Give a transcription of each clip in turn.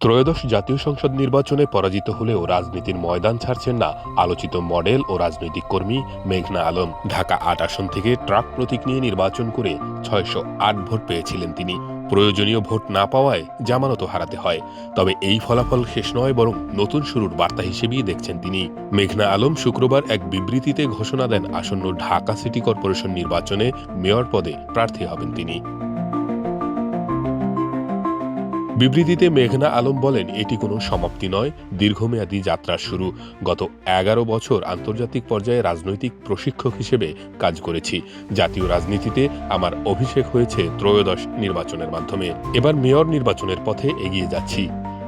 ত্রয়োদশ জাতীয় সংসদ নির্বাচনে পরাজিত হলেও রাজনীতির ময়দান ছাড়ছেন না আলোচিত মডেল ও রাজনৈতিক কর্মী মেঘনা আলম। ঢাকা ৮ আসন থেকে ট্রাক প্রতীক নিয়ে নির্বাচন করে ৬০৮ ভোট পেয়েছিলেন তিনি। প্রয়োজনীয় ভোট না পাওয়ায় জামানত হারাতে হয়। তবে এই ফলাফল শেষ নয়, বরং নতুন শুরুর বার্তা হিসেবেই দেখছেন তিনি। মেঘনা আলম শুক্রবার এক বিবৃতিতে ঘোষণা দেন আসন্ন ঢাকা সিটি কর্পোরেশন নির্বাচনে মেয়র পদে প্রার্থী হবেন তিনি। বিবৃতিতে মেঘনা আলম বলেন, এটি কোনো সমাপ্তি নয়, দীর্ঘমেয়াদী যাত্রার শুরু। গত ১১ বছর আন্তর্জাতিক পর্যায়ে রাজনৈতিক প্রশিক্ষক হিসেবে কাজ করেছি। জাতীয় রাজনীতিতে আমার অভিষেক হয়েছে ত্রয়োদশ নির্বাচনের মাধ্যমে। এবার মেয়র নির্বাচনের পথে এগিয়ে যাচ্ছি।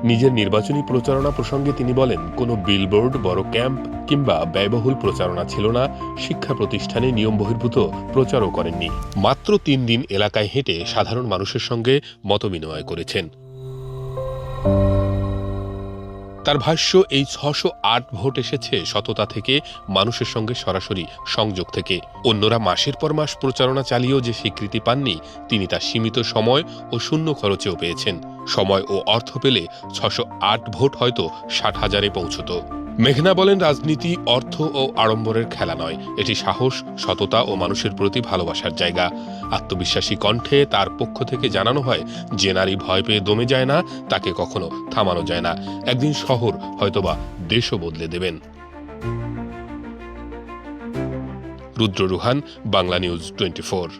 নিজের নির্বাচনী প্রচারণা প্রসঙ্গে তিনি বলেন, কোনো বিলবোর্ড, বড় ক্যাম্প কিংবা ব্যয়বহুল প্রচারণা ছিল না। শিক্ষা প্রতিষ্ঠানে নিয়ম বহির্ভূত প্রচারও করেননি। মাত্র ৩ দিন এলাকায় হেঁটে সাধারণ মানুষের সঙ্গে মতবিনিময় করেছেন। তার ভাষ্য, এই ৬০৮ ভোট এসেছে সততা থেকে, মানুষের সঙ্গে সরাসরি সংযোগ থেকে। অন্যরা মাসের পর মাস প্রচারণা চালিয়েও যে স্বীকৃতি পাননি, তিনি তা সীমিত সময় ও শূন্য খরচেও পেয়েছেন। সময় ও অর্থ পেলে ৬০৮ ভোট হয়তো ৬০,০০০-এ পৌঁছত। মেঘনা বলেন, রাজনীতি অর্থ ও আড়ম্বরের খেলা নয়, এটি সাহস, সততা ও মানুষের প্রতি ভালোবাসার জায়গা। আত্মবিশ্বাসী কণ্ঠে তার পক্ষ থেকে জানানো হয়, যে নারী ভয় পেয়ে দমে যায় না, তাকে কখনো থামানো যায় না। একদিন শহর, হয়তোবা দেশও বদলে দেবেন। রুদ্র রুহান, বাংলা নিউজ 24।